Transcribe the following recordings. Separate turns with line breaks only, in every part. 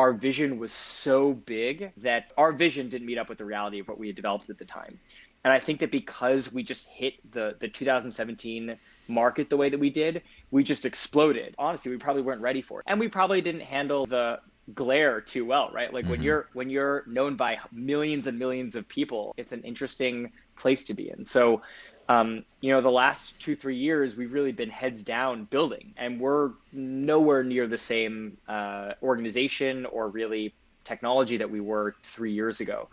our vision was so big that our vision didn't meet up with the reality of what we had developed at the time. And I think that because we just hit the 2017 market the way that we did, we just exploded. Honestly, we probably weren't ready for it. And we probably didn't handle the glare too well, right? Like
Hmm.
when you're known by millions and millions of people, it's an interesting place to be in. So the last 2, 3 years, we've really been heads down building, and we're nowhere near the same organization or really technology that we were 3 years ago.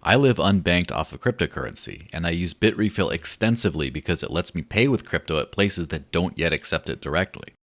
I live unbanked off of cryptocurrency, and I use Bitrefill extensively because it lets me pay with crypto at places that don't yet accept it directly.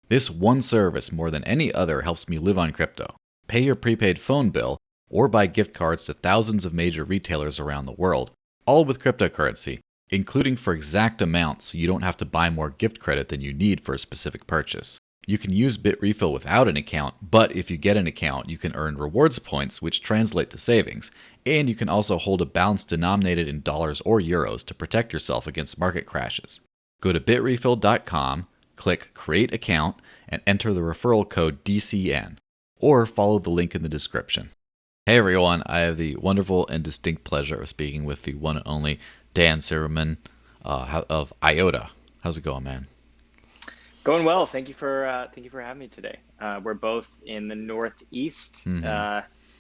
This one service, more than any other, helps me live on crypto, pay your prepaid phone bill, or buy gift cards to thousands of major retailers around the world, all with cryptocurrency, including for exact amounts so you don't have to buy more gift credit than you need for a specific purchase. You can use Bitrefill without an account, but if you get an account, you can earn rewards points, which translate to savings, and you can also hold a balance denominated in dollars or euros to protect yourself against market crashes. Go to bitrefill.com, click Create Account, and enter the referral code DCN, or follow the link in the description. Hey everyone, I have the wonderful and distinct pleasure of speaking with the one and only Dan Simerman of IOTA. How's it going, man?
Going well. Thank you for having me today. We're both in the Northeast.
Hmm.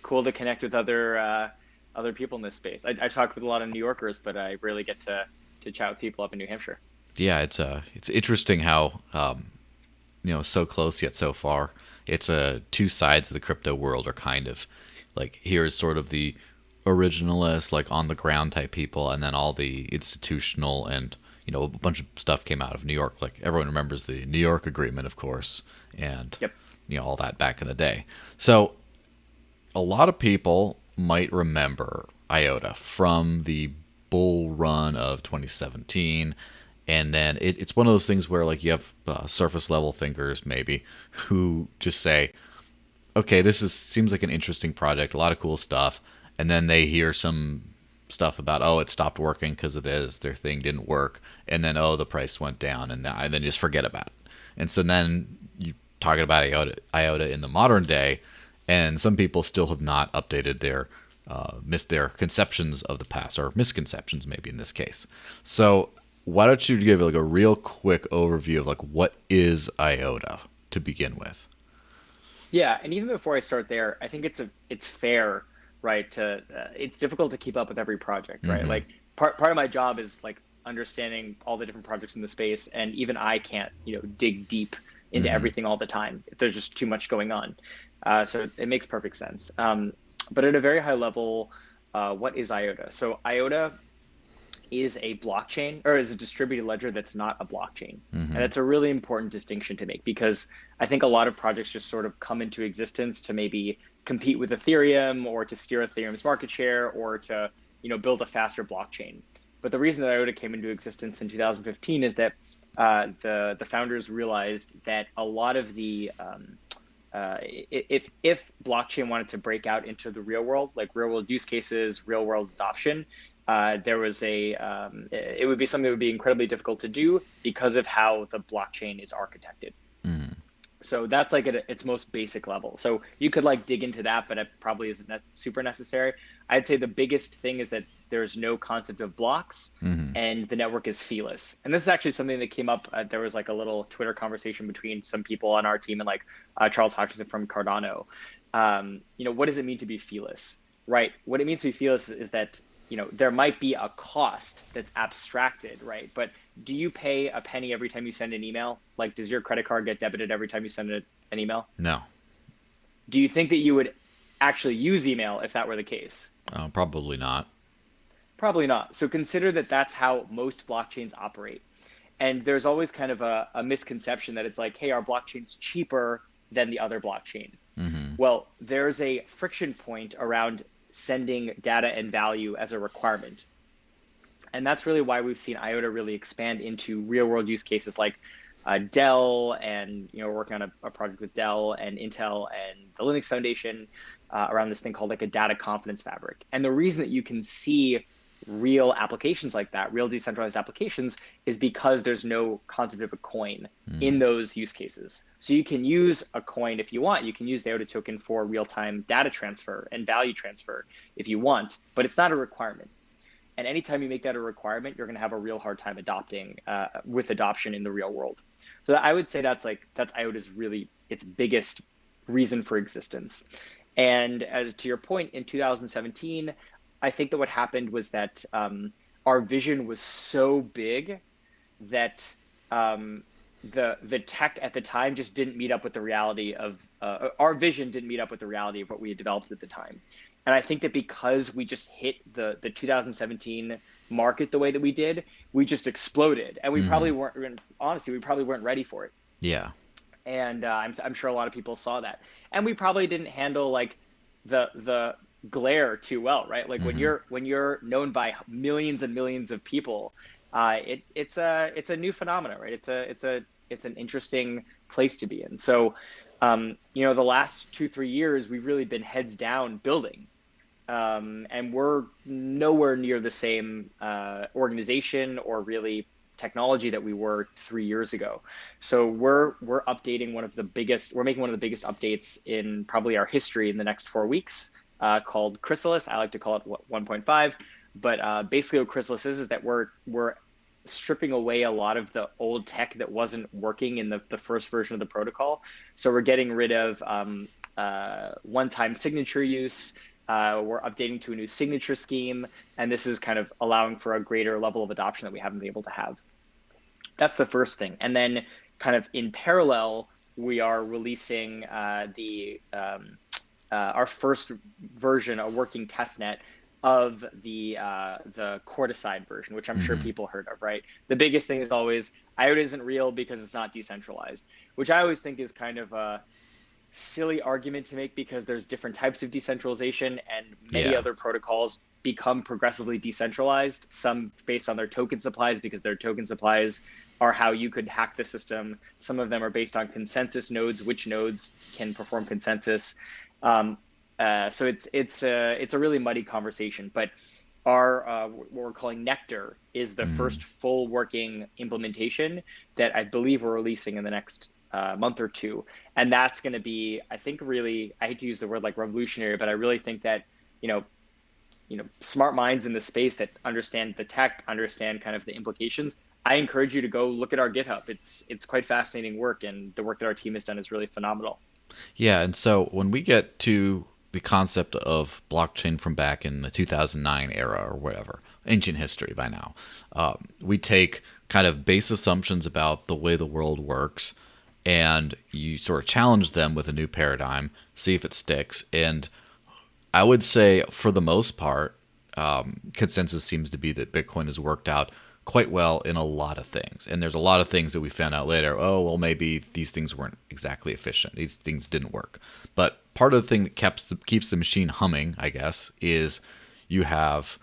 Cool to connect with other people in this space. I talk with a lot of New Yorkers, but I really get to chat with people up in New Hampshire.
Yeah, it's interesting how so close yet so far. It's two sides of the crypto world are kind of like here's sort of the originalist, like on the ground type people, and then all the institutional and a bunch of stuff came out of New York. Like everyone remembers the New York Agreement, of course, and
Yep.
all that back in the day. So a lot of people might remember IOTA from the bull run of 2017. And then it's one of those things where like you have surface level thinkers maybe who just say, okay, this seems like an interesting project, a lot of cool stuff, and then they hear some stuff about, oh, it stopped working because of this, their thing didn't work, and then oh, the price went down, and then just forget about it. And so then you talking about IOTA in the modern day, and some people still have not updated their conceptions of the past, or misconceptions maybe in this case. So why don't you give like a real quick overview of like what is IOTA to begin with?
Yeah, and even before I start there, I think it's fair, right? It's difficult to keep up with every project, right?
Mm-hmm.
Like part of my job is like understanding all the different projects in the space, and even I can't dig deep into
Mm-hmm.
everything all the time. There's just too much going on, so it makes perfect sense. But at a very high level, what is IOTA? So IOTA is a blockchain or is a distributed ledger that's not a blockchain. And
Mm-hmm.
it's a really important distinction to make because I think a lot of projects just sort of come into existence to maybe compete with Ethereum or to steer Ethereum's market share or to, build a faster blockchain. But the reason that IOTA came into existence in 2015 is that the founders realized that a lot of the if blockchain wanted to break out into the real world, like real world use cases, real world adoption, there was it would be something that would be incredibly difficult to do because of how the blockchain is architected.
Mm-hmm.
So that's like at its most basic level. So you could like dig into that, but it probably isn't super necessary. I'd say the biggest thing is that there's no concept of blocks
Mm-hmm.
and the network is feeless. And this is actually something that came up. There was like a little Twitter conversation between some people on our team and like Charles Hutchinson from Cardano. What does it mean to be feeless? Right. What it means to be feeless is that, there might be a cost that's abstracted, right? But do you pay a penny every time you send an email? Like, does your credit card get debited every time you send an email?
No,
Do you think that you would actually use email if that were the case?
probably not.
Probably not. So consider that that's how most blockchains operate. And there's always kind of a misconception that it's like, hey, our blockchain's cheaper than the other blockchain.
Mm-hmm.
Well, there's a friction point around sending data and value as a requirement. And that's really why we've seen IOTA really expand into real world use cases like Dell, and we're working on a project with Dell and Intel and the Linux Foundation around this thing called like a data confidence fabric. And the reason that you can see real applications like that, real decentralized applications, is because there's no concept of a coin in those use cases. So you can use a coin if you want. You can use the IOTA token for real-time data transfer and value transfer if you want, but it's not a requirement. And anytime you make that a requirement, you're going to have a real hard time adopting with adoption in the real world. So I would say that's IOTA's really its biggest reason for existence. And as to your point, in 2017, I think that what happened was that our vision was so big that the tech at the time just didn't meet up with the reality of our vision didn't meet up with the reality of what we had developed at the time. And I think that because we just hit the 2017 market the way that we did, we just exploded, and we probably weren't, honestly, we probably weren't ready for it.
Yeah.
And I'm sure a lot of people saw that, and we probably didn't handle like the glare too well, right? Like when you're known by millions and millions of people, it's a new phenomenon, right? It's an interesting place to be in. So, the last 2-3 years, we've really been heads down building, and we're nowhere near the same organization or really technology that we were 3 years ago. So we're updating we're making one of the biggest updates in probably our history in the next 4 weeks, called Chrysalis. I like to call it 1.5, but basically what Chrysalis is that we're stripping away a lot of the old tech that wasn't working in the first version of the protocol. So we're getting rid of one-time signature use. We're updating to a new signature scheme, and this is kind of allowing for a greater level of adoption that we haven't been able to have. That's the first thing. And then kind of in parallel, we are releasing our first version, a working testnet of the Coordicide version, which I'm sure people heard of, right? The biggest thing is always IOTA isn't real because it's not decentralized, which I always think is kind of a silly argument to make, because there's different types of decentralization, and many other protocols become progressively decentralized, some based on their token supplies because their token supplies are how you could hack the system. Some of them are based on consensus nodes, which nodes can perform consensus. So it's a really muddy conversation, but our what we're calling Nectar is the first full working implementation that I believe we're releasing in the next month or two. And that's going to be, I think, really, I hate to use the word like revolutionary, but I really think that, smart minds in the space that understand the tech, understand kind of the implications. I encourage you to go look at our GitHub. It's quite fascinating work, and the work that our team has done is really phenomenal.
Yeah, and so when we get to the concept of blockchain from back in the 2009 era or whatever, ancient history by now, we take kind of base assumptions about the way the world works, and you sort of challenge them with a new paradigm, see if it sticks. And I would say, for the most part, consensus seems to be that Bitcoin has worked out quite well in a lot of things. And there's a lot of things that we found out later, oh, well, maybe these things weren't exactly efficient. These things didn't work. But part of the thing that keeps the machine humming, I guess, is you have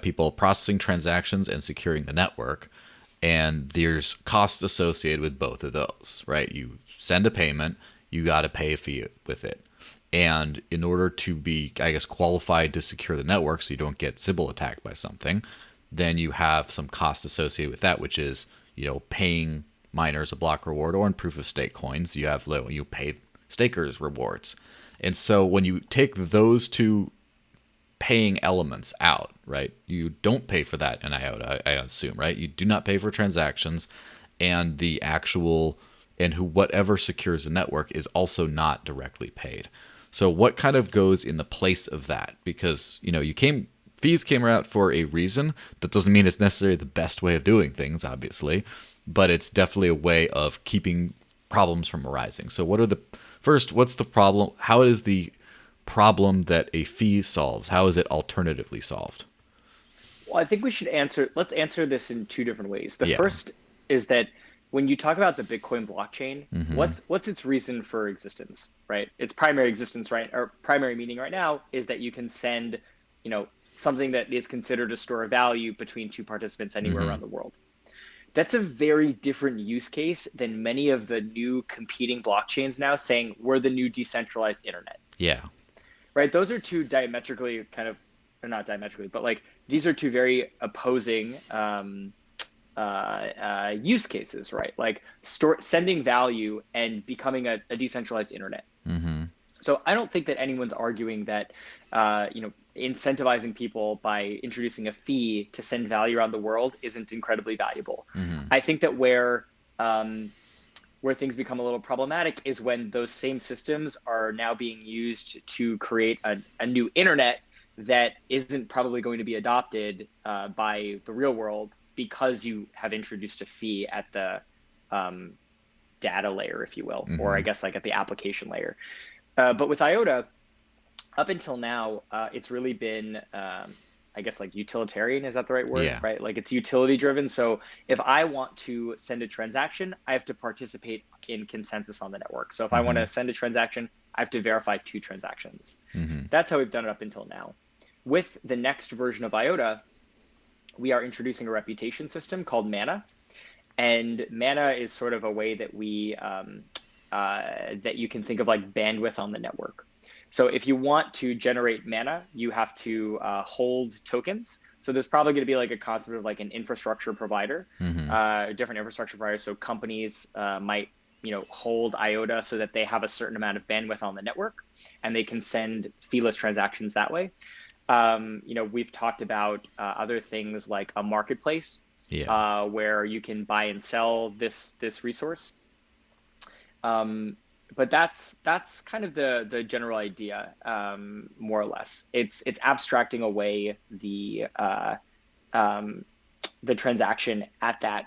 people processing transactions and securing the network. And there's costs associated with both of those, right? You send a payment, you got to pay a fee with it. And in order to be, I guess, qualified to secure the network so you don't get Sybil attacked by something, then you have some cost associated with that, which is, paying miners a block reward, or in proof of stake coins, you pay stakers rewards. And so when you take those two paying elements out, right, you don't pay for that in IOTA, I assume, right? You do not pay for transactions, and the actual, and whatever secures the network is also not directly paid. So what kind of goes in the place of that? Because, fees came out for a reason. That doesn't mean it's necessarily the best way of doing things, obviously, but it's definitely a way of keeping problems from arising. So what's the problem? How is the problem that a fee solves? How is it alternatively solved?
Well, I think let's answer this in two different ways. The
Yeah.
first is that when you talk about the Bitcoin blockchain, what's its reason for existence, right? Its primary existence, right, or primary meaning right now is that you can send, something that is considered a store of value between two participants anywhere around the world. That's a very different use case than many of the new competing blockchains now saying we're the new decentralized internet.
Yeah.
Right? Those are two diametrically kind of or not diametrically, but like these are two very opposing use cases, right? Like sending value and becoming a decentralized internet.
Mm-hmm.
So I don't think that anyone's arguing that, incentivizing people by introducing a fee to send value around the world isn't incredibly valuable.
Mm-hmm.
I think that um, where things become a little problematic is when those same systems are now being used to create a new internet that isn't probably going to be adopted by the real world because you have introduced a fee at the um, data layer, if you will, or I
Mm-hmm.
guess like at the application layer. But with IOTA, up until now, it's really been, I guess, like utilitarian. Is that the right word?
Yeah.
Right? Like it's utility driven. So if I want to send a transaction, I have to participate in consensus on the network. So if I want
Mm-hmm.
to send a transaction, I have to verify two transactions.
Mm-hmm.
That's how we've done it up until now. With the next version of IOTA, we are introducing a reputation system called Mana. And Mana is sort of a way that that you can think of like bandwidth on the network. So if you want to generate mana, you have to hold tokens. So there's probably going to be like a concept of like an infrastructure provider,
Mm-hmm.
different infrastructure providers. So companies might hold IOTA so that they have a certain amount of bandwidth on the network, and they can send feeless transactions that way. We've talked about other things like a marketplace
Yeah.
where you can buy and sell this resource. Um, but that's kind of the general idea, more or less. It's abstracting away um, the transaction at that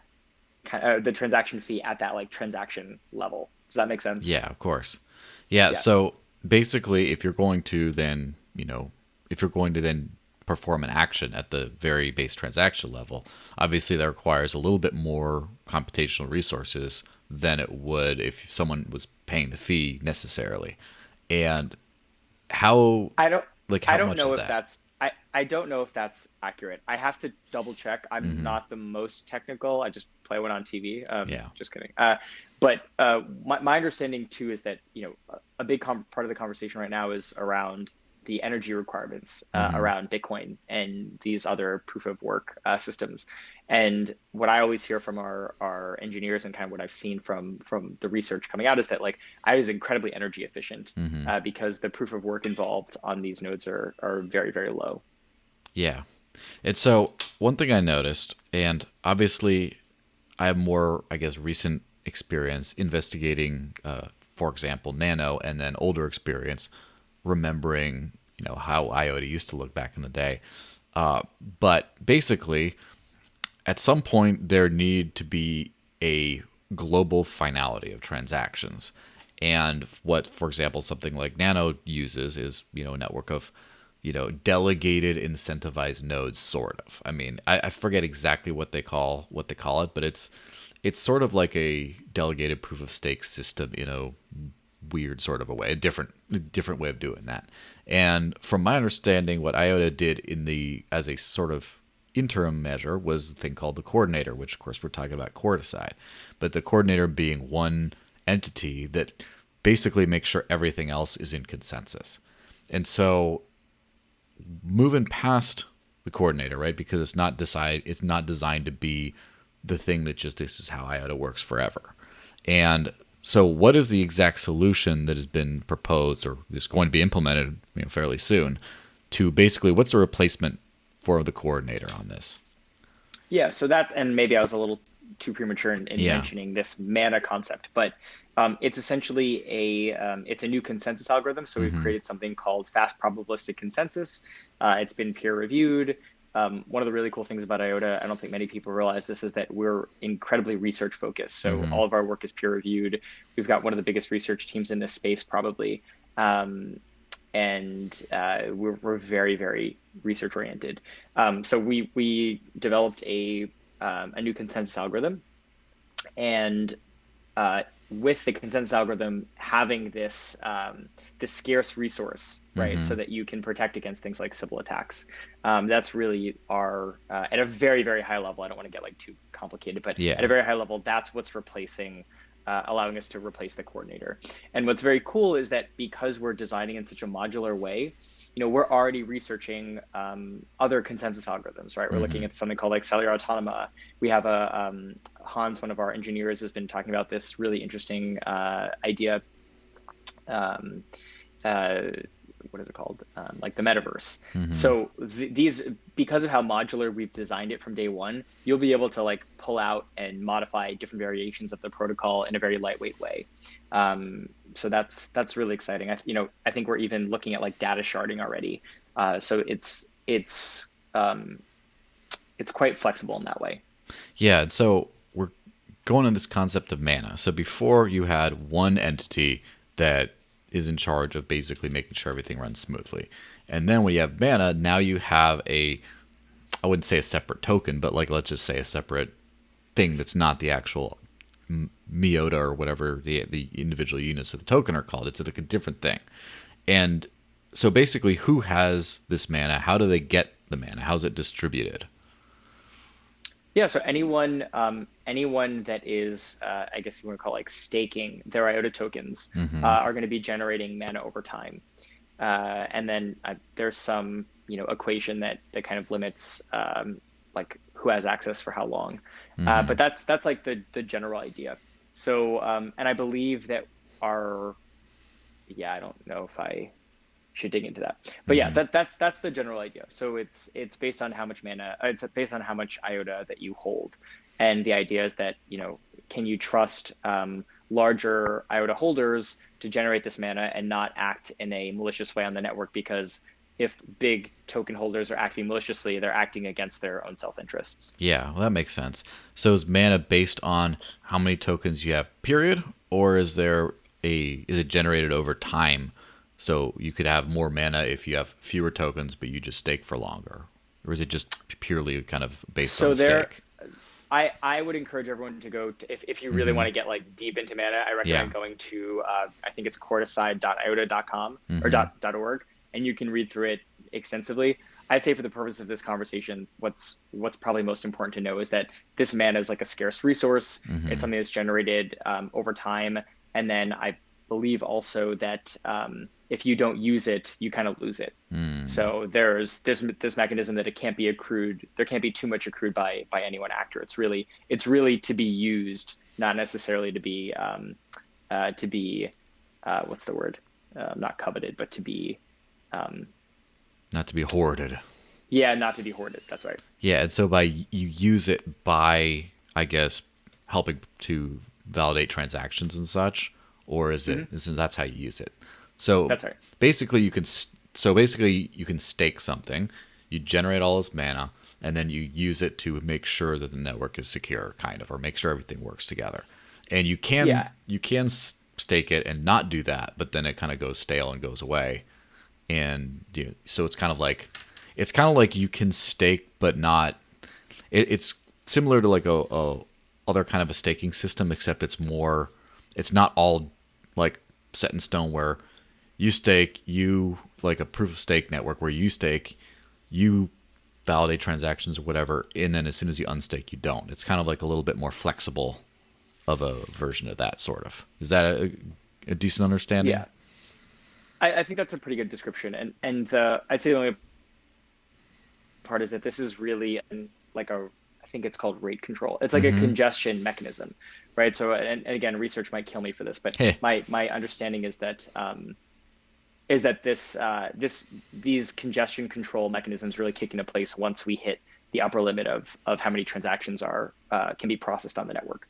the transaction fee at that like transaction level. Does that make sense?
Yeah, of course. Yeah,
Yeah.
so basically if you're going to then, if you're going to then perform an action at the very base transaction level, obviously that requires a little bit more computational resources than it would if someone was paying the fee necessarily. And how
I don't I
how
don't
much
know
is
if
that?
I don't know if that's accurate. I have to double check. I'm
Mhm.
not the most technical. I just play one on TV.
Yeah.
Just kidding. But my understanding too is that a big part of the conversation right now is around the energy requirements
Mhm.
around Bitcoin and these other proof of work systems. And what I always hear from our engineers and kind of what I've seen from the research coming out is that like I was incredibly energy efficient
Mhm.
because the proof of work involved on these nodes are very, very low.
Yeah. And so one thing I noticed, and obviously I have more, I guess, recent experience investigating, for example, Nano, and then older experience remembering, how IoT used to look back in the day. But basically, at some point, there need to be a global finality of transactions. And what, for example, something like Nano uses is, a network of, delegated incentivized nodes, sort of. I mean, I forget exactly what they call it, but it's sort of like a delegated proof of stake system in a weird sort of a way, a different way of doing that. And from my understanding, what IOTA did as a sort of interim measure was a thing called the coordinator, which of course we're talking about Coordicide, but the coordinator being one entity that basically makes sure everything else is in consensus. And so moving past the coordinator, right? Because it's not designed to be the thing that just this is how IOTA works forever. And so what is the exact solution that has been proposed or is going to be implemented, fairly soon to basically what's the replacement for the coordinator on this?
Yeah, so that, and maybe I was a little too premature in
Yeah.
mentioning this mana concept, but it's essentially it's a new consensus algorithm. So we've
Mhm.
created something called fast probabilistic consensus. It's been peer reviewed. One of the really cool things about IOTA, I don't think many people realize this, is that we're incredibly research focused. So
Mhm.
all of our work is peer reviewed. We've got one of the biggest research teams in this space, probably. Um, and we're very, very research oriented. So we developed a new consensus algorithm, and with the consensus algorithm having this scarce resource, right, so
Mhm.
that you can protect against things like Sybil attacks. That's really our at a very, very high level. I don't want to get like too complicated, but at a
Yeah.
very high level, that's what's replacing. Allowing us to replace the coordinator. And what's very cool is that because we're designing in such a modular way, we're already researching other consensus algorithms, right? We're looking
Mm-hmm.
at something called like cellular autonoma. We have a Hans, one of our engineers, has been talking about this really interesting idea. Um, uh, what is it called? Like the metaverse.
Mm-hmm.
So these, because of how modular we've designed it from day one, you'll be able to like pull out and modify different variations of the protocol in a very lightweight way. So that's really exciting. I think we're even looking at like data sharding already. So it's quite flexible in that way.
Yeah, so we're going on this concept of mana. So before you had one entity that is in charge of basically making sure everything runs smoothly. And then when you have mana, now you have I wouldn't say a separate token, but like let's just say a separate thing that's not the actual IOTA or whatever the individual units of the token are called. It's like a different thing. And so basically, who has this mana? How do they get the mana? How's it distributed?
Yeah, so anyone that is, I guess you want to call it like staking their IOTA tokens,
Mm-hmm.
are going to be generating mana over time. And then there's some, equation that kind of limits like who has access for how long.
Mm-hmm.
But that's like the general idea. So and I believe that our yeah, I don't know if I should dig into that. But yeah,
Mm-hmm.
that's the general idea. So it's based on how much mana, it's based on how much IOTA that you hold, and the idea is that can you trust larger IOTA holders to generate this mana and not act in a malicious way on the network? Because if big token holders are acting maliciously, they're acting against their own self interests.
Yeah, well, that makes sense. So is mana based on how many tokens you have, period, or is it generated over time? So you could have more mana if you have fewer tokens, but you just stake for longer, or is it just purely kind of based on
So there,
stake?
I would encourage everyone to go to, if you really
Mm-hmm.
want to get like deep into mana, I
Yeah.
recommend going to I think it's coordicide.iota.com or
Mm-hmm.
.org, and you can read through it extensively. I'd say for the purpose of this conversation, what's probably most important to know is that this mana is like a scarce resource. It's
Mm-hmm.
something that's generated over time, and then I believe also that if you don't use it, you kind of lose it.
Mm.
So there's this mechanism that it can't be accrued. There can't be too much accrued by any one actor. It's really to be used, not necessarily to be what's the word? Not coveted, but to be um,
Not to be hoarded.
yeah, not to be hoarded. That's right.
Yeah, and so you use it by, I guess, helping to validate transactions and such, or
Hmm.
that's how you use it. So
That's right.
basically, you can stake something, you generate all this mana, and then you use it to make sure that the network is secure, kind of, or make sure everything works together. And
Yeah.
you can stake it and not do that, but then it kind of goes stale and goes away. And so it's kind of like you can stake but not. It's similar to like a other kind of a staking system, except it's not all like set in stone where you stake, you like a proof of stake network where you stake, you validate transactions or whatever, and then as soon as you unstake, you don't. It's kind of like a little bit more flexible of a version of that, sort of. Is that a decent understanding?
Yeah. I think that's a pretty good description. And I'd say the only part is that this is really like I think it's called rate control. It's like a
Mm-hmm.
congestion mechanism, right? So and again, research might kill me for this, but
Hey.
my understanding is that these congestion control mechanisms really kick into place once we hit the upper limit of how many transactions are can be processed on the network.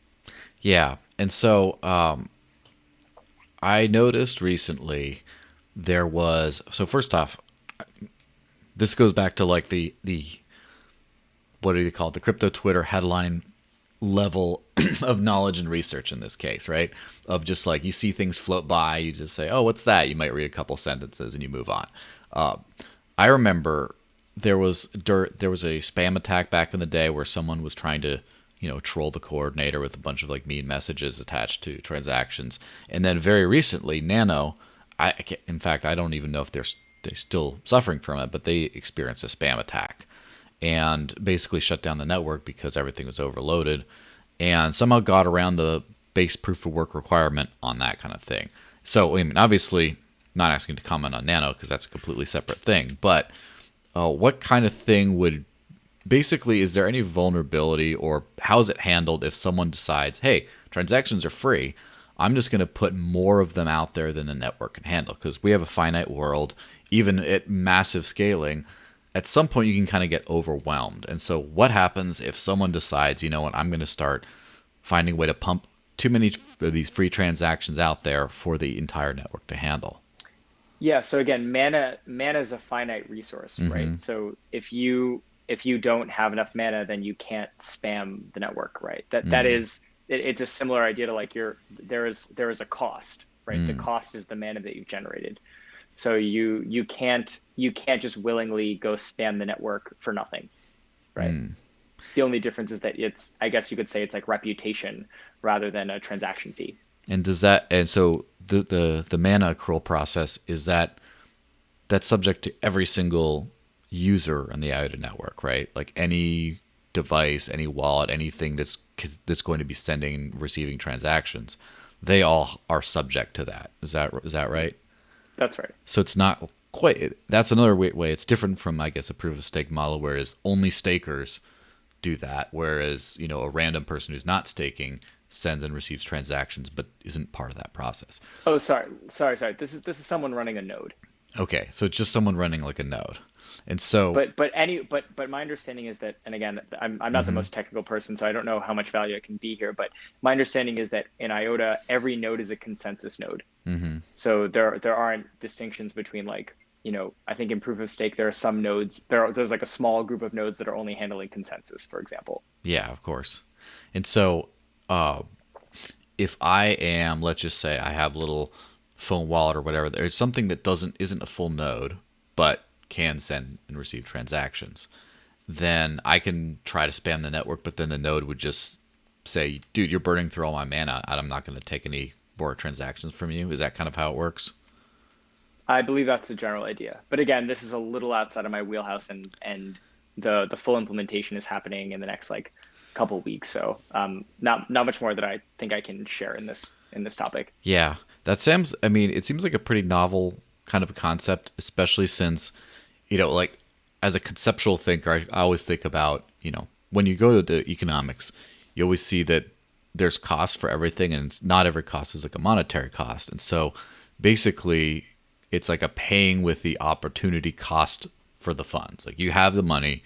Yeah, and so I noticed recently there was so first off, this goes back to like the what do you call it, the crypto Twitter headline level of knowledge and research in this case, right? Of just like you see things float by, you just say, "Oh, what's that?" You might read a couple sentences and you move on. Uh, I remember there was a spam attack back in the day where someone was trying to troll the coordinator with a bunch of like mean messages attached to transactions, and then very recently, Nano, in fact I don't even know if they're still suffering from it, but they experienced a spam attack and basically shut down the network because everything was overloaded and somehow got around the base proof of work requirement on that kind of thing. So, I mean, obviously, not asking to comment on Nano because that's a completely separate thing, but what kind of thing would basically, is there any vulnerability or how is it handled if someone decides, hey, transactions are free, I'm just going to put more of them out there than the network can handle because we have a finite world, even at massive scaling. At some point, you can kind of get overwhelmed. And so what happens if someone decides, you know what, I'm going to start finding a way to pump too many of these free transactions out there for the entire network to handle?
Yeah, so again, mana is a finite resource, right?
Mm-hmm.
So if you don't have enough mana, then you can't spam the network, right? That
Mm-hmm.
is it's a similar idea to like there is a cost, right? The
Mm-hmm.
cost is the mana that you've generated. So you can't just willingly go spam the network for nothing, right? The only difference is that it's, I guess you could say it's like reputation rather than a transaction fee.
And does that, and so the mana accrual process, is that's subject to every single user on the IOTA network, right? Like any device, any wallet, anything that's going to be sending, receiving transactions, they all are subject to that. Is that right?
That's right.
So it's not quite. That's another way. It's different from, I guess, a proof of stake model, whereas only stakers do that, whereas a random person who's not staking sends and receives transactions but isn't part of that process.
Oh, sorry. This is someone running a node.
Okay, so it's just someone running like a node, and so.
But my understanding is that, and again, I'm not the
Mhm.
most technical person, so I don't know how much value it can be here. But my understanding is that in IOTA, every node is a consensus node.
Mhm.
So there aren't distinctions between like, I think in proof of stake there are some nodes there's like a small group of nodes that are only handling consensus, for example.
Yeah, of course. And so, uh, if I am, let's just say, I have a little phone wallet or whatever, there's something that isn't a full node, but can send and receive transactions, then I can try to spam the network, but then the node would just say, "Dude, you're burning through all my mana, and I'm not going to take any more transactions from you." Is that kind of how it works?
I believe that's the general idea. But again, this is a little outside of my wheelhouse, and the full implementation is happening in the next like couple weeks. So not much more that I think I can share in this topic.
Yeah, that seems. I mean, it seems like a pretty novel kind of a concept, especially since, like as a conceptual thinker, I always think about, when you go to the economics, you always see that there's costs for everything, and not every cost is like a monetary cost, and so basically, it's like a paying with the opportunity cost for the funds. Like you have the money,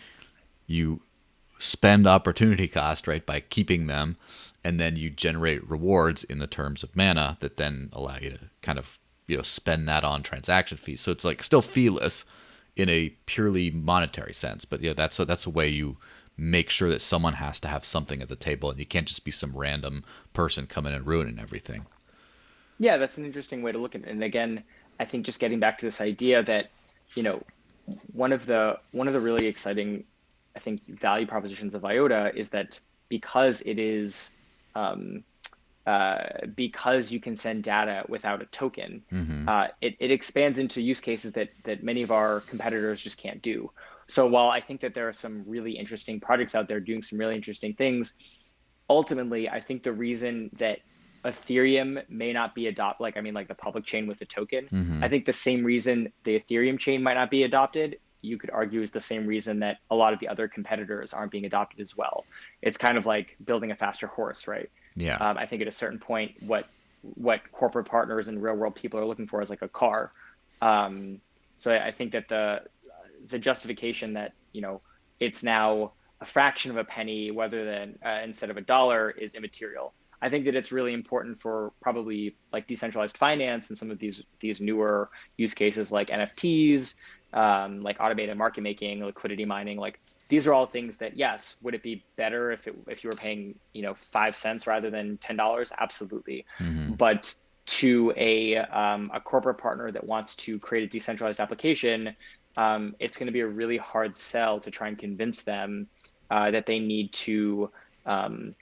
you spend opportunity cost, right, by keeping them, and then you generate rewards in the terms of mana that then allow you to kind of spend that on transaction fees. So it's like still feeless in a purely monetary sense, but yeah, that's a way you make sure that someone has to have something at the table, and you can't just be some random person coming and ruining everything.
Yeah, that's an interesting way to look at it. And again, I think just getting back to this idea that, you know, one of the really exciting, I think, value propositions of IOTA is that because it is um, because you can send data without a token,
Hmm.
it expands into use cases that many of our competitors just can't do. So while I think that there are some really interesting projects out there doing some really interesting things, ultimately, I think the reason that Ethereum may not be like I mean, like the public chain with a token, I
Hmm.
think the same reason the Ethereum chain might not be adopted, you could argue is the same reason that a lot of the other competitors aren't being adopted as well. It's kind of like building a faster horse, right?
Yeah.
I think at a certain point, what corporate partners and real world people are looking for is like a car. Um, so I think that the justification that it's now a fraction of a penny whether than instead of a dollar is immaterial. I think that it's really important for probably like decentralized finance and some of these newer use cases like NFTs, like automated market making, liquidity mining. Like these are all things that, yes, would it be better if you were paying 5 cents rather than $10? Absolutely,
Hmm.
but to a corporate partner that wants to create a decentralized application, it's going to be a really hard sell to try and convince them that they need to um,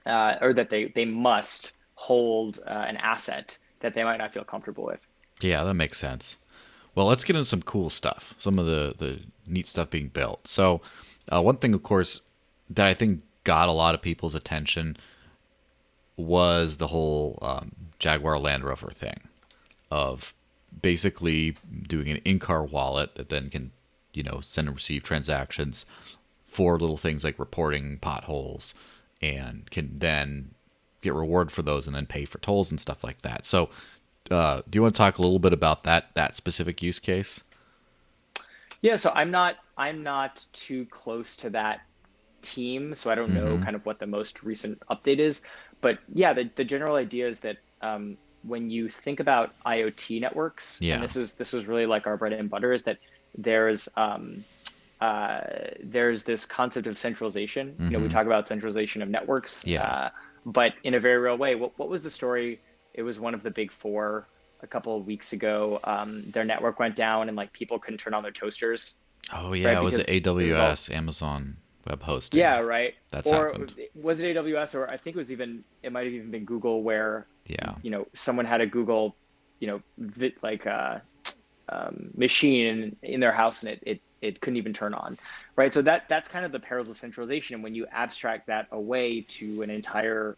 or that they must hold an asset that they might not feel comfortable with.
Yeah, that makes sense. Well, let's get into some cool stuff, some of the neat stuff being built. So, one thing, of course, that I think got a lot of people's attention was the whole Jaguar Land Rover thing of basically doing an in-car wallet that then can, send and receive transactions for little things like reporting potholes, and can then get reward for those and then pay for tolls and stuff like that. So, do you want to talk a little bit about that specific use case?
Yeah, so I'm not too close to that team, so I don't know
Mm-hmm.
kind of what the most recent update is. But yeah, the general idea is that when you think about IoT networks, and
Yeah.
this is really like our bread and butter, is that there's uh, there's this concept of centralization. We
Mm-hmm.
talk about centralization of networks,
Yeah.
but in a very real way. What was the story? It was one of the big four a couple of weeks ago. Their network went down and like people couldn't turn on their toasters,
Oh
right?
yeah, was it
Because it was all,
AWS, Amazon Web
yeah,
Hosting?
right.
That's
Or
happened.
was it AWS? Or I think it might have even been Google, where
Yeah.
someone had a Google, like machine in their house, and it couldn't even turn on, right? So that's kind of the perils of centralization. And when you abstract that away to an entire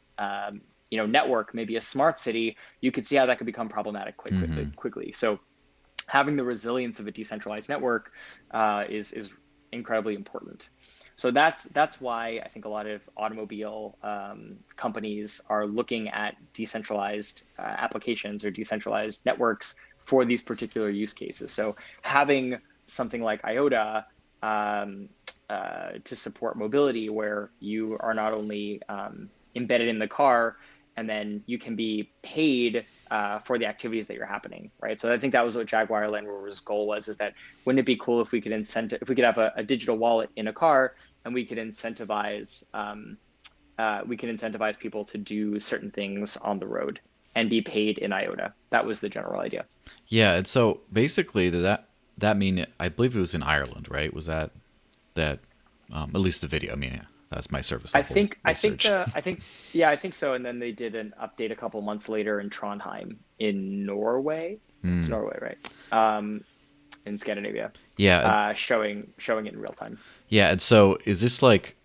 network, maybe a smart city, you could see how that could become problematic
Mm-hmm.
quickly. So having the resilience of a decentralized network is incredibly important. So that's why I think a lot of automobile companies are looking at decentralized applications or decentralized networks for these particular use cases. So having something like IOTA to support mobility, where you are not only embedded in the car, and then you can be paid for the activities that you're happening, right? So I think that was what Jaguar Land Rover's goal was: is that wouldn't it be cool if if we could have a digital wallet in a car, and we can incentivize people to do certain things on the road and be paid in IOTA. That was the general idea.
Yeah, and so basically that mean, I believe it was in Ireland, right? Was that at least the video? I mean, yeah, that's my service
I
level
think I think
research.
the I think yeah, I think so. And then they did an update a couple months later in Trondheim in Norway. It's
Hmm.
Norway, right? In Scandinavia,
Yeah,
showing it in real time.
yeah, and so is this like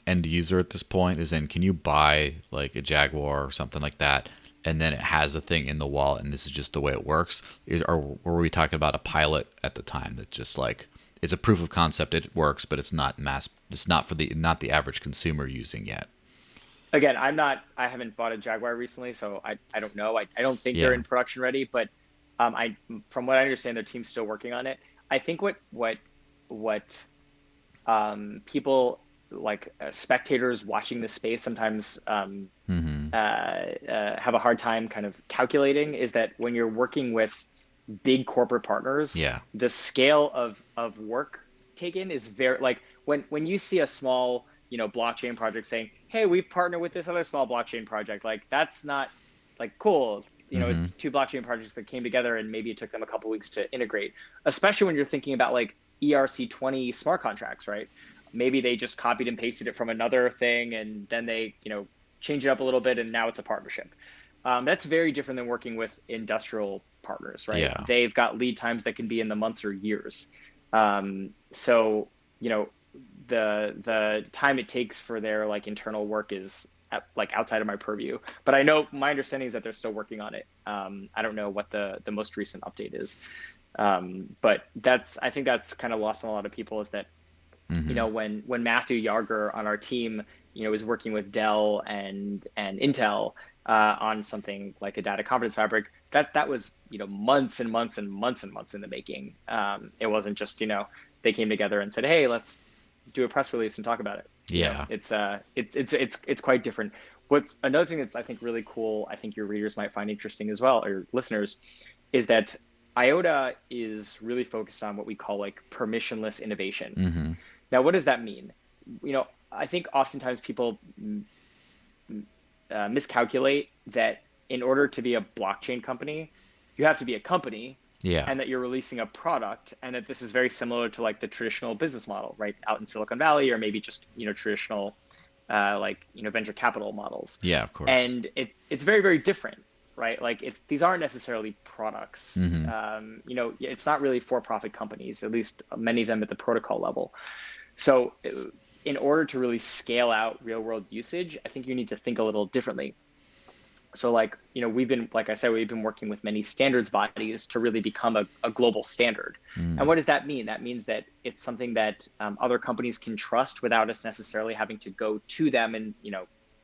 end user at this point? Is in, can you buy like a Jaguar or something like that, and then it has a thing in the wallet, and this is just the way it works? Or were we talking about a pilot at the time that just like it's a proof of concept, it works, but it's not mass. It's not for the not the average consumer using yet.
Again, I haven't bought a Jaguar recently, so I don't know. I don't think they're
Yeah.
in production ready, but I from what I understand, their team's still working on it. I think what people like spectators watching the space sometimes
Mm-hmm.
have a hard time kind of calculating is that when you're working with big corporate partners,
Yeah.
the scale of work taken is very, like, when you see a small blockchain project saying, "Hey, we've partnered with this other small blockchain project," like that's not like cool.
Mm-hmm.
It's two blockchain projects that came together and maybe it took them a couple weeks to integrate. Especially when you're thinking about like ERC20 smart contracts, right? Maybe they just copied and pasted it from another thing, and then they change it up a little bit, and now it's a partnership. That's very different than working with industrial partners, right?
Yeah.
They've got lead times that can be in the months or years. So the time it takes for their like internal work is like outside of my purview. But I know my understanding is that they're still working on it. I don't know what the most recent update is, but I think that's kind of lost on a lot of people, is that
Mm-hmm.
when Matthew Yarger on our team, is working with Dell and Intel on something like a data confidence fabric, that was months and months and months and months in the making. It wasn't just they came together and said, "Hey, let's do a press release and talk about it."
Yeah.
It's quite different. What's another thing that's I think really cool, I think your readers might find interesting as well, or your listeners, is that IOTA is really focused on what we call like permissionless innovation.
Mm-hmm.
Now, what does that mean? I think oftentimes people miscalculate that in order to be a blockchain company, you have to be a company,
Yeah.
and that you're releasing a product, and that this is very similar to like the traditional business model, right, out in Silicon Valley, or maybe just traditional like venture capital models.
Yeah. Of course.
And it's very, very different, right? Like these aren't necessarily products.
Mm-hmm.
It's not really for-profit companies, at least many of them at the protocol level. So in order to really scale out real world usage, I think you need to think a little differently. So like, we've been, like I said, we've been working with many standards bodies to really become a global standard. And
Mm.
what does that mean? That means that it's something that other companies can trust without us necessarily having to go to them and,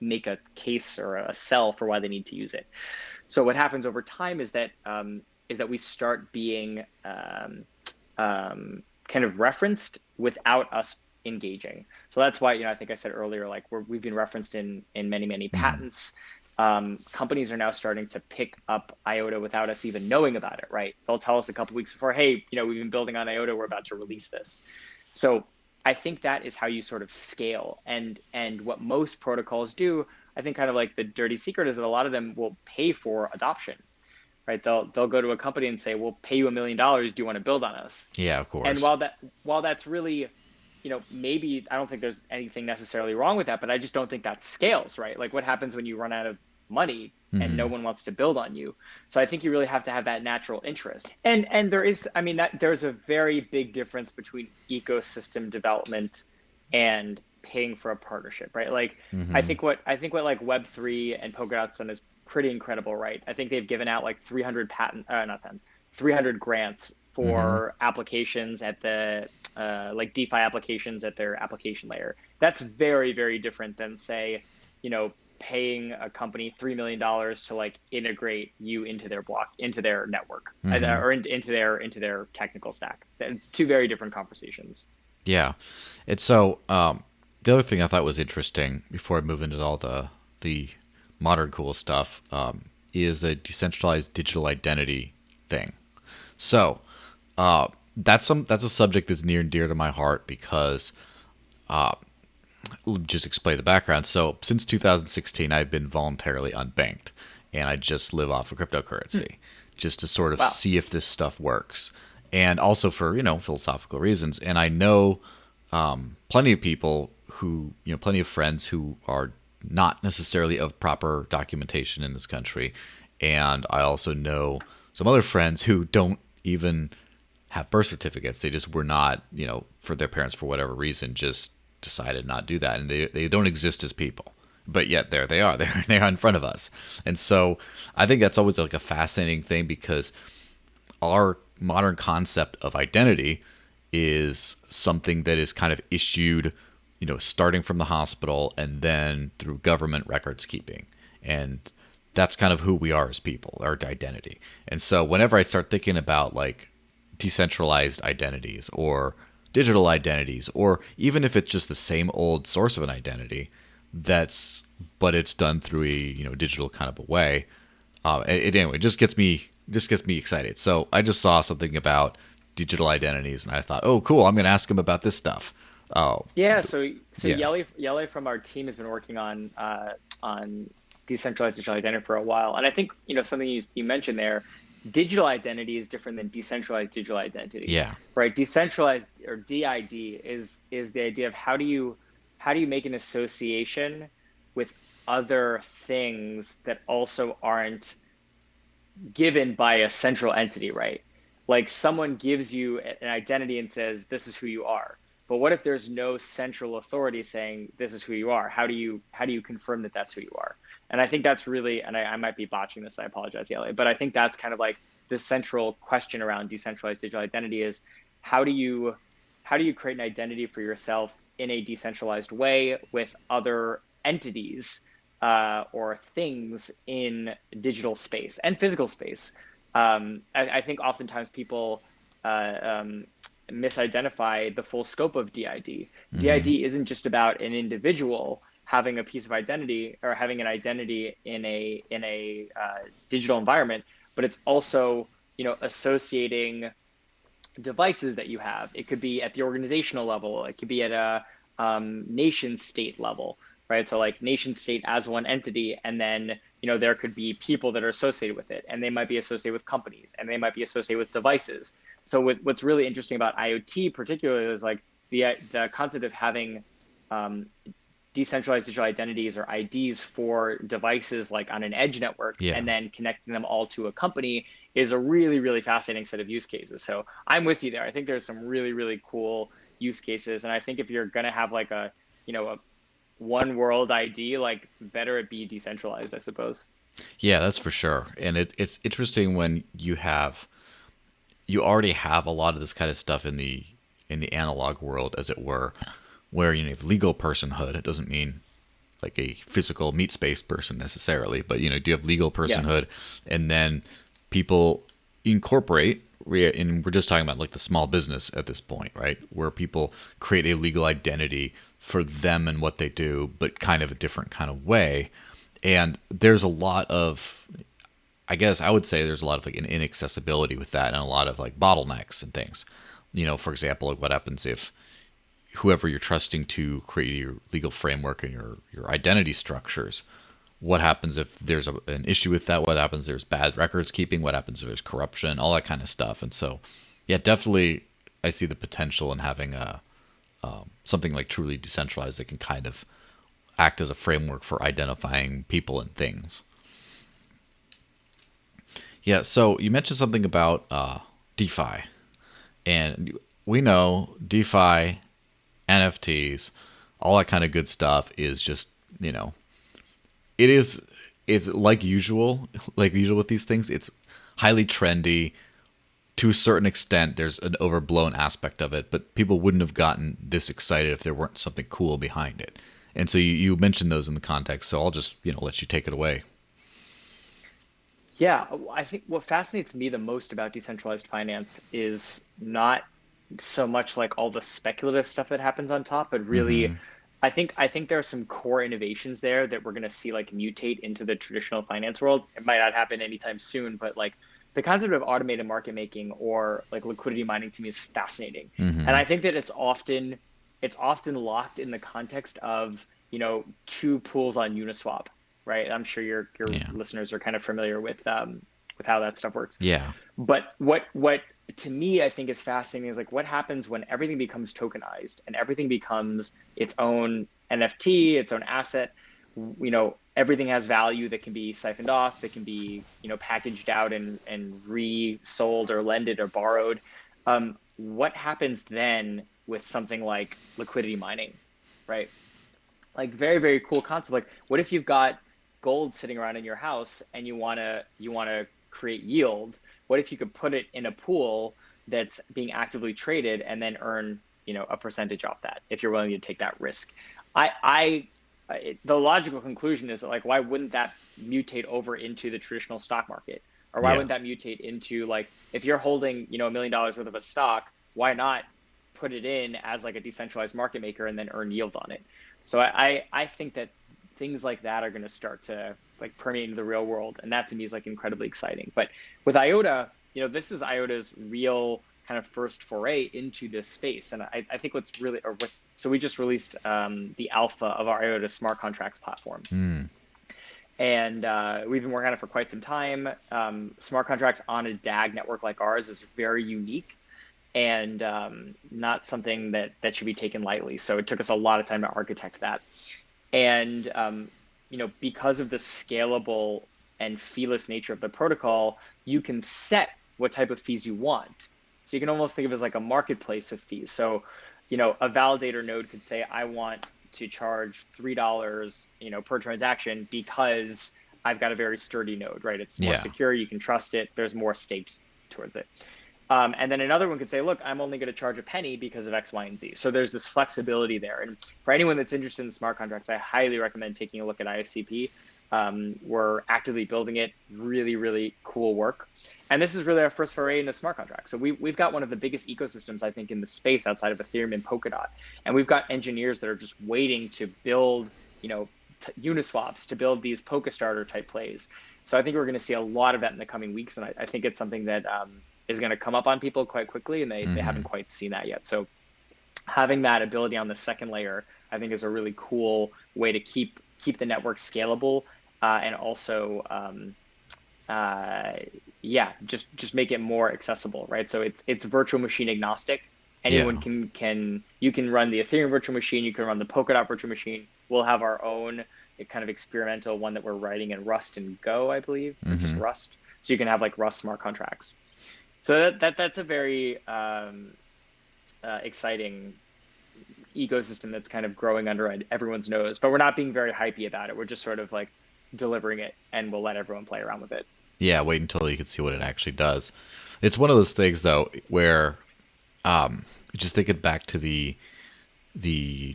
make a case or a sell for why they need to use it. So what happens over time is that we start being kind of referenced without us engaging. So that's why, I think I said earlier, like we've been referenced in many
Mm.
patents. Companies are now starting to pick up IOTA without us even knowing about it, right? They'll tell us a couple weeks before, hey, we've been building on IOTA, we're about to release this. So I think that is how you sort of scale. And what most protocols do, I think kind of like the dirty secret is that a lot of them will pay for adoption, right? They'll go to a company and say, we'll pay you $1 million. Do you want to build on us?
Yeah, of
And
course.
while that's really, maybe I don't think there's anything necessarily wrong with that, but I just don't think that scales, right? Like what happens when you run out of money and no
Hmm.
one wants to build on you? So I think you really have to have that natural interest. And there is, I mean, that there's a very big difference between ecosystem development and paying for a partnership, right? Like
Hmm.
I think what like Web3 and Polkadot's done is pretty incredible, right? I think they've given out like 300 not patents, 300 grants
Hmm.
for applications at the like DeFi applications at their application layer. That's very, very different than say, paying a company $3 million to like integrate you into their block, into their network,
Hmm.
or into their technical stack. Two very different conversations.
Yeah. It's so the other thing I thought was interesting before I move into all the modern cool stuff is the decentralized digital identity thing. So that's a subject that's near and dear to my heart because just explain the background. So since 2016, I've been voluntarily unbanked, and I just live off of
Hmm.
cryptocurrency, just to sort of
Wow.
see if this stuff works, and also for philosophical reasons. And I know plenty of people who plenty of friends who are not necessarily of proper documentation in this country, and I also know some other friends who don't even have birth certificates. They just were not, for their parents for whatever reason, just decided not to do that, and they don't exist as people. But yet there they are. They're in front of us, and so I think that's always like a fascinating thing because our modern concept of identity is something that is kind of issued, starting from the hospital and then through government records keeping. And that's kind of who we are as people, our identity. And so whenever I start thinking about like decentralized identities or digital identities, or even if it's just the same old source of an identity, that's but it's done through a digital kind of a way. Anyway just gets me excited. So I just saw something about digital identities, and I thought, oh, cool, I'm going to ask him about this stuff. Oh,
Yeah, so
yeah,
Yele from our team has been working on decentralized digital identity for a while, and I think something you mentioned there, digital identity is different than decentralized digital identity,
yeah,
right? Decentralized or DID is the idea of how do you make an association with other things that also aren't given by a central entity, right? Like someone gives you an identity and says, this is who you are. But what if there's no central authority saying this is who you are? How do you confirm that that's who you are? And I think that's really, and I might be botching this, I apologize, Yale, but I think that's kind of like the central question around decentralized digital identity is how do you how do you create an identity for yourself in a decentralized way with other entities or things in digital space and physical space. I think oftentimes people uh, um, misidentify the full scope of DID.
mm-hmm.
DID isn't just about an individual having a piece of identity or having an identity in a digital environment, but it's also associating devices that you have. It could be at the organizational level. It could be at a nation state level, right? So like nation state as one entity, and then there could be people that are associated with it, and they might be associated with companies, and they might be associated with devices. So what's really interesting about IoT, particularly, is like the concept of having um, decentralized digital identities or IDs for devices like on an edge network
Yeah.
and then connecting them all to a company is a really, really fascinating set of use cases. So I'm with you there. I think there's some really, really cool use cases. And I think if you're going to have like a one world ID, like better it be decentralized, I suppose.
Yeah, that's for sure. And it's interesting when you already have a lot of this kind of stuff in the analog world, as it were, where you have legal personhood. It doesn't mean like a physical meat space person necessarily, but do you have legal
Yeah.
personhood, and then people incorporate. And we're just talking about like the small business at this point, right? Where people create a legal identity for them and what they do, but kind of a different kind of way. And there's a lot of, I guess I would say there's a lot of like an inaccessibility with that, and a lot of like bottlenecks and things. For example, like what happens if whoever you're trusting to create your legal framework and your identity structures, what happens if there's an issue with that? What happens if there's bad records keeping? What happens if there's corruption? All that kind of stuff. And so, yeah, definitely, I see the potential in having a something like truly decentralized that can kind of act as a framework for identifying people and things. Yeah. So you mentioned something about DeFi, and we know DeFi, NFTs, all that kind of good stuff is just you know it is it's like usual with these things. It's highly trendy to a certain extent. There's an overblown aspect of it, but people wouldn't have gotten this excited if there weren't something cool behind it. And so you mentioned those in the context, so I'll just let you take it away.
Yeah, I think what fascinates me the most about decentralized finance is not so much like all the speculative stuff that happens on top, but really,
Hmm.
I think there are some core innovations there that we're going to see like mutate into the traditional finance world. It might not happen anytime soon, but like the concept of automated market making or like liquidity mining to me is fascinating. And
Hmm.
I think that it's often locked in the context of, two pools on Uniswap, right? I'm sure your
Yeah.
listeners are kind of familiar with how that stuff works.
Yeah.
But what to me I think is fascinating is like what happens when everything becomes tokenized and everything becomes its own NFT, its own asset. Everything has value that can be siphoned off, that can be, packaged out and resold or lended or borrowed. What happens then with something like liquidity mining, right? Like very, very cool concept. Like what if you've got gold sitting around in your house and you want to create yield? What if you could put it in a pool that's being actively traded and then earn, a percentage off that if you're willing to take that risk? The logical conclusion is that like why wouldn't that mutate over into the traditional stock market? Or why
Yeah.
wouldn't that mutate into like if you're holding, $1 million worth of a stock, why not put it in as like a decentralized market maker and then earn yield on it? So I think that things like that are going to start to like permeate into the real world, and that to me is like incredibly exciting. But with IOTA, this is IOTA's real kind of first foray into this space, and I think what's really or what so we just released the alpha of our IOTA smart contracts platform,
Mm.
and we've been working on it for quite some time. Smart contracts on a DAG network like ours is very unique and not something that should be taken lightly. So it took us a lot of time to architect that. And because of the scalable and feeless nature of the protocol, you can set what type of fees you want. So you can almost think of it as like a marketplace of fees. So, a validator node could say, I want to charge $3, per transaction because I've got a very sturdy node, right? It's more
Yeah.
secure, you can trust it, there's more stakes towards it. And then another one could say, look, I'm only going to charge a penny because of X, Y, and Z. So there's this flexibility there. And for anyone that's interested in smart contracts, I highly recommend taking a look at ISCP. We're actively building it. Really, really cool work. And this is really our first foray into smart contracts. So we've got one of the biggest ecosystems, I think, in the space outside of Ethereum and Polkadot. And we've got engineers that are just waiting to build, Uniswaps, to build these Polka starter type plays. So I think we're going to see a lot of that in the coming weeks. And I think it's something that is going to come up on people quite quickly, and they haven't
Hmm.
quite seen that yet. So having that ability on the second layer, I think, is a really cool way to keep the network scalable, and also, uh, yeah, just make it more accessible, right? So it's virtual machine agnostic. Anyone
Yeah.
can you can run the Ethereum virtual machine, you can run the Polkadot virtual machine. We'll have our own kind of experimental one that we're writing in Rust and Go, I believe, or just
Hmm.
Rust. So you can have like Rust smart contracts. So that's a very exciting ecosystem that's kind of growing under everyone's nose. But we're not being very hypey about it. We're just sort of like delivering it, and we'll let everyone play around with it.
Yeah, wait until you can see what it actually does. It's one of those things though where just thinking back to the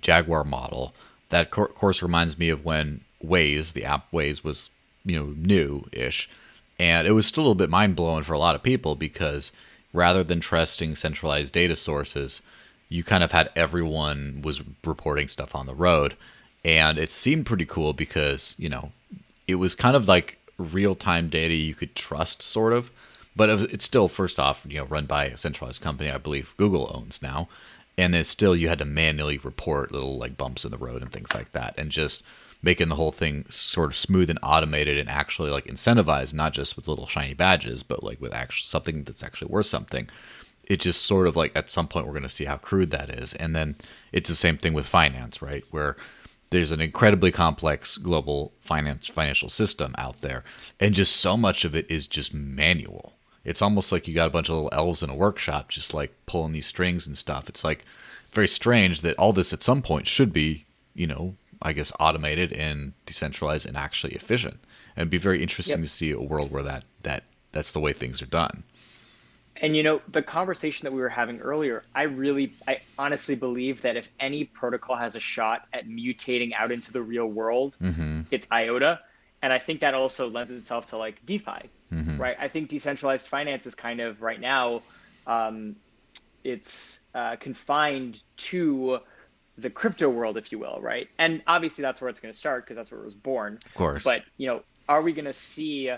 Jaguar model, that course reminds me of when Waze, the app Waze, was new-ish, and it was still a little bit mind blowing for a lot of people because rather than trusting centralized data sources, you kind of had everyone was reporting stuff on the road, and it seemed pretty cool because it was kind of like real time data you could trust, sort of. But it's still, first off, run by a centralized company I believe Google owns now, and then still you had to manually report little like bumps in the road and things like that, and just making the whole thing sort of smooth and automated and actually like incentivized, not just with little shiny badges, but like with actual something that's actually worth something. It just sort of like at some point we're going to see how crude that is, and then it's the same thing with finance, right? Where there's an incredibly complex global financial system out there, and just so much of it is just manual. It's almost like you got a bunch of little elves in a workshop just like pulling these strings and stuff. It's like very strange that all this at some point should be, I guess automated and decentralized and actually efficient. And it'd be very interesting
Yep.
to see a world where that's the way things are done.
And the conversation that we were having earlier, I honestly believe that if any protocol has a shot at mutating out into the real world, it's IOTA. And I think that also lends itself to like DeFi, right? I think decentralized finance is kind of right now, um, it's confined to the crypto world, if you will, right? And obviously that's where it's going to start because that's where it was born.
Of course.
But are we going to see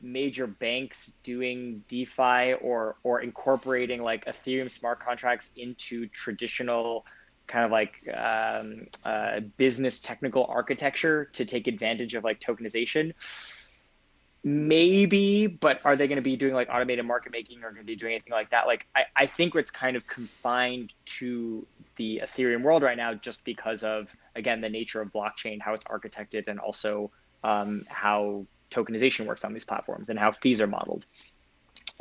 major banks doing DeFi or incorporating like Ethereum smart contracts into traditional kind of like business technical architecture to take advantage of like tokenization? Maybe, but are they going to be doing like automated market making or going to be doing anything like that? Like, I think it's kind of confined to the Ethereum world right now, just because of, again, the nature of blockchain, how it's architected, and also how tokenization works on these platforms and how fees are modeled.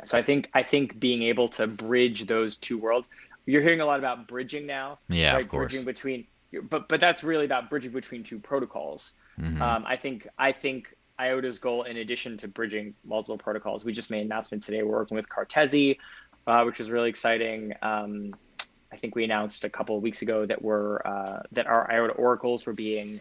So I think being able to bridge those two worlds, you're hearing a lot about bridging now,
Yeah, of
right? Bridging
course.
between, but that's really about bridging between two protocols. I think IOTA's goal, in addition to bridging multiple protocols, we just made an announcement today. We're working with Cartesi, which is really exciting. I think we announced a couple of weeks ago that that our IOTA oracles were being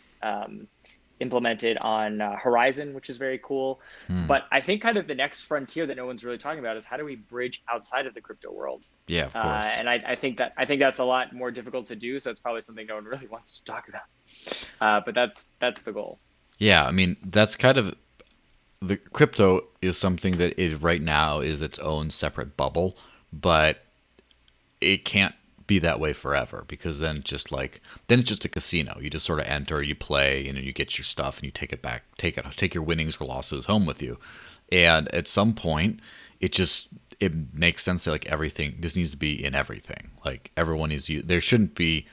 implemented on Horizon, which is very cool. But I think kind of the next frontier that no one's really talking about is how do we bridge outside of the crypto world?
Yeah, of course.
And I think that's a lot more difficult to do. So it's probably something no one really wants to talk about. But that's the goal.
Yeah, I mean, that's kind of the crypto is something that it right now is its own separate bubble, but it can't be that way forever because then it's just a casino. You just sort of enter, you play, and you get your stuff and you take it back, take your winnings or losses home with you. And at some point, it makes sense that like everything this needs to be in everything. Like everyone is there shouldn't be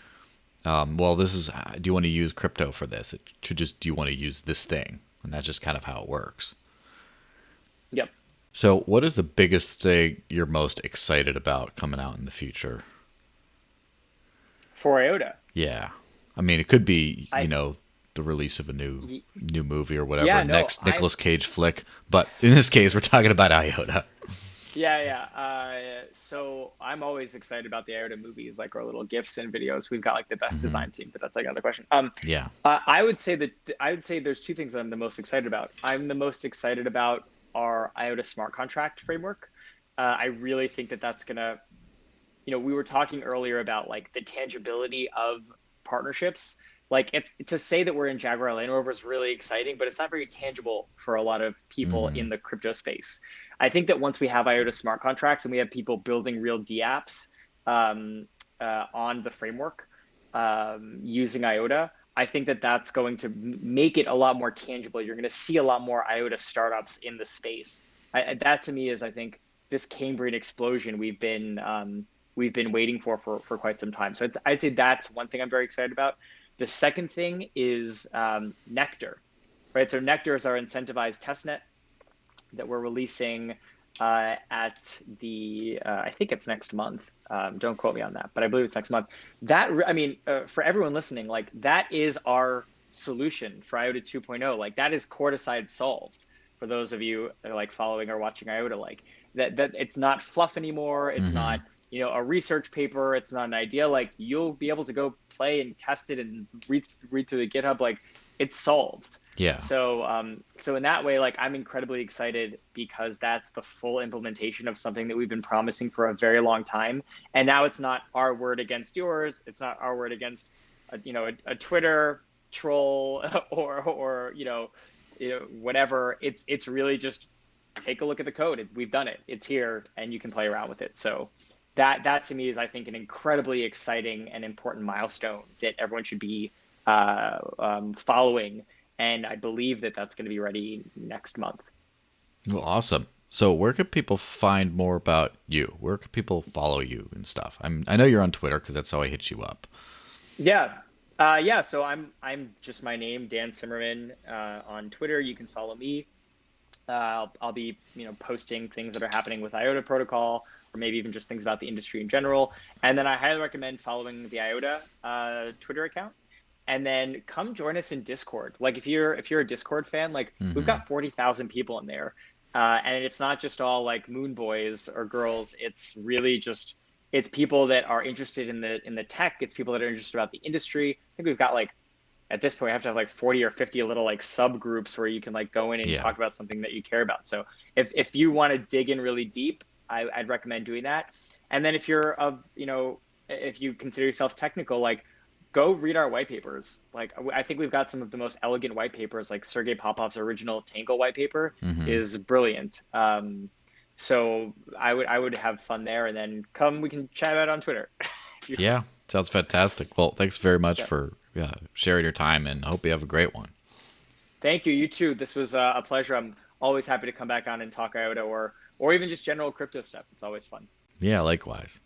well, this is, do you want to use crypto for this? It should just, do you want to use this thing? And that's just kind of how it works.
Yep.
So, what is the biggest thing you're most excited about coming out in the future?
For IOTA.
Yeah. I mean, it could be,
I
the release of a new
y-
new movie or whatever,
yeah, no,
next Nicolas Cage flick, but in this case, we're talking about IOTA.
yeah, yeah. So I'm always excited about the IOTA movies, like our little GIFs and videos. We've got like the best
Hmm.
design team, but that's like another question.
Yeah.
I would say there's two things that I'm the most excited about. I'm the most excited about our IOTA smart contract framework. I really think that that's gonna, we were talking earlier about like the tangibility of partnerships. Like it's to say that we're in Jaguar Land Rover is really exciting, but it's not very tangible for a lot of people
Hmm.
in the crypto space. I think that once we have IOTA smart contracts and we have people building real dApps on the framework using IOTA, I think that that's going to make it a lot more tangible. You're going to see a lot more IOTA startups in the space. That to me is, I think, this Cambrian explosion we've been waiting for quite some time. So I'd say that's one thing I'm very excited about. The second thing is Nectar, right? So Nectar is our incentivized testnet that we're releasing at I think it's next month. Don't quote me on that, but I believe it's next month. I mean, for everyone listening, like that is our solution for IOTA 2.0. Like that is Coordicide solved for those of you that are like following or watching IOTA. Like that it's not fluff anymore. It's
Hmm.
not, a research paper. It's not an idea. Like you'll be able to go play and test it and read through the GitHub. Like it's solved.
Yeah.
So in that way, like I'm incredibly excited because that's the full implementation of something that we've been promising for a very long time. And now it's not our word against yours. It's not our word against, a Twitter troll or whatever. It's really just take a look at the code. We've done it. It's here, and you can play around with it. So that to me is, I think, an incredibly exciting and important milestone that everyone should be following. And I believe that that's going to be ready next month.
Well, awesome. So where could people find more about you? Where could people follow you and stuff? I know you're on Twitter because that's how I hit you up.
Yeah. Yeah. So I'm just my name, Dan Simerman, on Twitter. You can follow me. I'll be posting things that are happening with IOTA protocol, or maybe even just things about the industry in general. And then I highly recommend following the IOTA Twitter account. And then come join us in Discord. Like if you're a Discord fan, like we've
Hmm.
got 40,000 people in there, and it's not just all like moon boys or girls. It's really just it's people that are interested in the tech. It's people that are interested about the industry. I think we've got like at this point, we have to have like 40 or 50 little like subgroups where you can like go in and
Yeah.
talk about something that you care about. So if you want to dig in really deep, I'd recommend doing that. And then if you consider yourself technical, like go read our white papers. Like I think we've got some of the most elegant white papers. Like Sergey Popov's original Tangle white paper
Hmm.
is brilliant. So I would have fun there, and then we can chat about it on Twitter. If you
Yeah. Sounds fantastic. Well, thanks very much
yeah.
for sharing your time, and I hope you have a great one.
Thank you. You too. This was a pleasure. I'm always happy to come back on and talk IOTA or even just general crypto stuff. It's always fun.
Yeah, likewise.